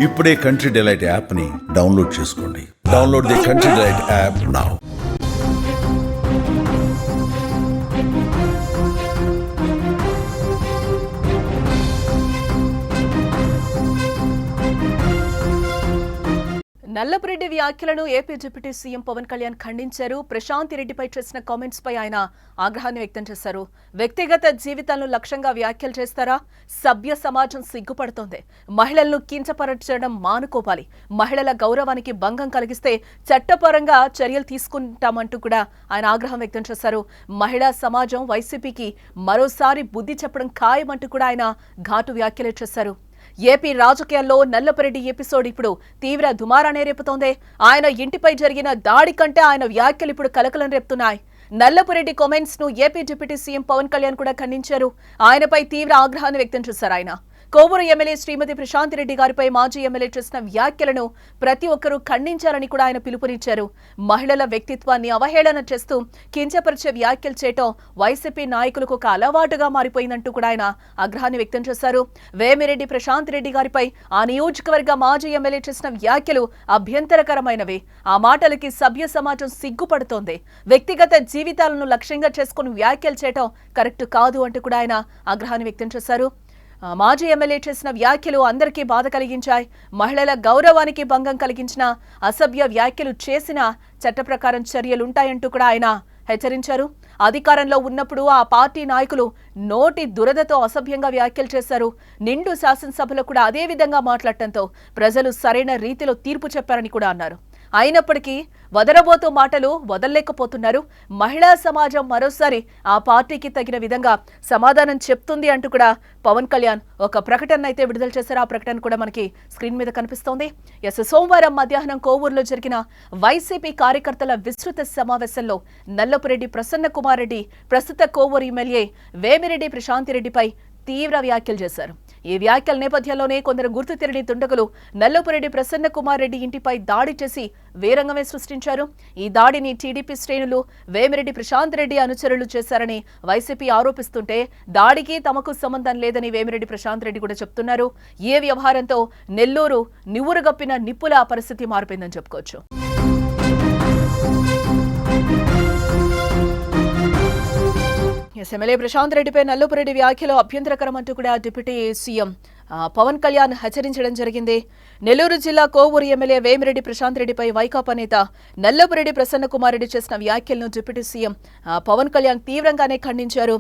ఇప్పుడే country delight యాప్ని download చేసుకోండి. Download the country delight app now. Nallapureddy వ్యాఖ్యలను AP deputy CM Pawan Kalyan ఖండించారు. ప్రశాంత్ రెడ్డిపై చేసిన కామెంట్స్ పై ఆయన ఆగ్రహాన్ని వ్యక్తం చేశారు. వ్యక్తిగత జీవితాలను లక్ష్యంగా వ్యాఖ్యలు చేస్తారా? సభ్య సమాజం సిగ్గుపడుతోంది. మహిళలను కించపరచడం మానుకోవాలి. మహిళల గౌరవానికి భంగం కలిగిస్తే చట్టపరంగా చర్యలు తీసుకుంటామంటూ కూడా ఆయన ఆగ్రహం వ్యక్తం చేశారు. మహిళా సమాజం వైసీపీకి మరోసారి బుద్ధి చెప్పడం ఖాయమంటూ కూడా ఆయన ఘాటు వ్యాఖ్యలు చేశారు. ఏపీ రాజకీయాల్లో నల్లపురెడ్డి ఎపిసోడ్ ఇప్పుడు తీవ్ర దుమారాన్ని రేపుతోంది. ఆయన ఇంటిపై జరిగిన దాడి కంటే ఆయన వ్యాఖ్యలు ఇప్పుడు కలకలం రేపుతున్నాయి. నల్లపురెడ్డి కామెంట్స్ ను AP deputy CM Pawan Kalyan కూడా ఖండించారు. ఆయనపై తీవ్ర ఆగ్రహాన్ని వ్యక్తం చేశారు. ఆయన కోవూరు ఎమ్మెల్యే శ్రీమతి ప్రశాంత్ రెడ్డి గారిపై మాజీ ఎమ్మెల్యే చేసిన వ్యాఖ్యలను ప్రతి ఒక్కరూ ఖండించాలని కూడా ఆయన పిలుపునిచ్చారు. మహిళల వ్యక్తిత్వాన్ని అవహేళన చేస్తూ కించపరిచే వ్యాఖ్యలు చేయటం వైసీపీ నాయకులకు ఒక అలవాటుగా మారిపోయిందంటూ కూడా ఆయన ఆగ్రహాన్ని వ్యక్తం చేశారు. వేమిరెడ్డి ప్రశాంత్ రెడ్డి గారిపై ఆ నియోజకవర్గ మాజీ ఎమ్మెల్యే చేసిన వ్యాఖ్యలు అభ్యంతరకరమైనవి. ఆ మాటలకి సభ్య సమాజం సిగ్గుపడుతోంది. వ్యక్తిగత జీవితాలను లక్ష్యంగా చేసుకుని వ్యాఖ్యలు చేయటం కరెక్ట్ కాదు అంటూ కూడా ఆయన ఆగ్రహాన్ని వ్యక్తం చేశారు. మాజీ ఎమ్మెల్యే చేసిన వ్యాఖ్యలు అందరికీ బాధ కలిగించాయి. మహిళల గౌరవానికి భంగం కలిగించిన అసభ్య వ్యాఖ్యలు చేసిన చట్ట ప్రకారం చర్యలుంటాయంటూ కూడా ఆయన హెచ్చరించారు. అధికారంలో ఉన్నప్పుడు ఆ పార్టీ నాయకులు నోటి దురదతో అసభ్యంగా వ్యాఖ్యలు చేశారు. నిండు శాసనసభలో కూడా అదే విధంగా మాట్లాడటంతో ప్రజలు సరైన రీతిలో తీర్పు చెప్పారని కూడా అన్నారు. అయినప్పటికీ వదలబోతూ మాటలు వదలలేకపోతున్నారు. మహిళా సమాజం మరోసారి ఆ పార్టీకి తగిన విధంగా సమాధానం చెప్తుంది అంటూ కూడా పవన్ కళ్యాణ్ ఒక ప్రకటన అయితే విడుదల చేశారు. ఆ ప్రకటన కూడా మనకి స్క్రీన్ మీద కనిపిస్తోంది. సోమవారం మధ్యాహ్నం కోవూరులో జరిగిన వైసీపీ కార్యకర్తల విస్తృత సమావేశంలో నల్లపురెడ్డి ప్రసన్న కుమార్ రెడ్డి ప్రస్తుత కోవూరు ఎమ్మెల్యే వేమిరెడ్డి ప్రశాంత్ రెడ్డిపై తీవ్ర వ్యాఖ్యలు చేశారు. ఈ వ్యాఖ్యల నేపథ్యంలోనే కొందరు గుర్తు తెలియని దుండగులు నల్లపురెడ్డి ప్రసన్న కుమార్ రెడ్డి ఇంటిపై దాడి చేసి వీరంగమే సృష్టించారు. ఈ దాడిని టీడీపీ శ్రేణులు వేమిరెడ్డి ప్రశాంత్ రెడ్డి అనుచరులు చేశారని వైసీపీ ఆరోపిస్తుంటే దాడికి తమకు సంబంధం లేదని వేమిరెడ్డి ప్రశాంత్ రెడ్డి కూడా చెప్తున్నారు. ఏ వ్యవహారంతో నెల్లూరు నివురుగప్పిన నిప్పుల పరిస్థితి మారిపోయిందని చెప్పుకోవచ్చు. ఎమ్మెల్యే ప్రశాంత్ రెడ్డిపై నల్లపురెడ్డి వ్యాఖ్యలు అభ్యంతరకరం అంటూ కూడా డిప్యూటీ సీఎం పవన్ కళ్యాణ్ హెచ్చరించడం జరిగింది. నెల్లూరు జిల్లా కోవూరు ఎమ్మెల్యే వేమిరెడ్డి ప్రశాంత్ రెడ్డిపై వైకాపా నేత నల్లపురెడ్డి ప్రసన్న కుమార్ రెడ్డి చేసిన వ్యాఖ్యలను డిప్యూటీ సీఎం పవన్ కళ్యాణ్ తీవ్రంగానే ఖండించారు.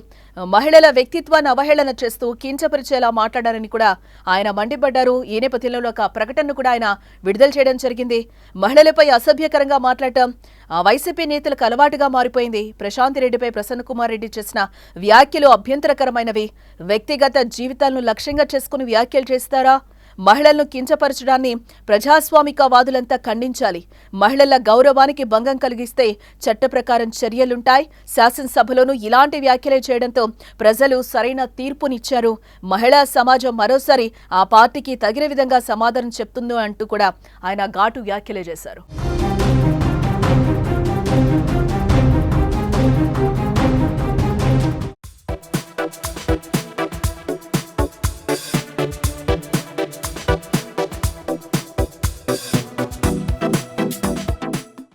మహిళల వ్యక్తిత్వాన్ని అవహేళన చేస్తూ కించపరిచేలా మాట్లాడారని కూడా ఆయన మండిపడ్డారు. ఈ నేపథ్యంలో ఒక ప్రకటనను కూడా ఆయన విడుదల చేయడం జరిగింది. మహిళలపై అసభ్యకరంగా మాట్లాడటం వైసీపీ నేతలకు అలవాటుగా మారిపోయింది. ప్రశాంత్ రెడ్డిపై ప్రసన్న కుమార్ రెడ్డి చేసిన వ్యాఖ్యలు అభ్యంతరకరమైనవి. వ్యక్తిగత జీవితాలను లక్ష్యంగా చేసుకుని వ్యాఖ్యలు చేస్తారా? మహిళలను కించపరచడాన్ని ప్రజాస్వామికవాదులంతా ఖండించాలి. మహిళల గౌరవానికి భంగం కలిగిస్తే చట్ట ప్రకారం చర్యలుంటాయి. శాసనసభలోనూ ఇలాంటి వ్యాఖ్యలే చేయడంతో ప్రజలు సరైన తీర్పునిచ్చారు. మహిళా సమాజం మరోసారి ఆ పార్టీకి తగిన విధంగా సమాధానం చెప్తుందో అంటూ కూడా ఆయన ఘాటు వ్యాఖ్యలే చేశారు.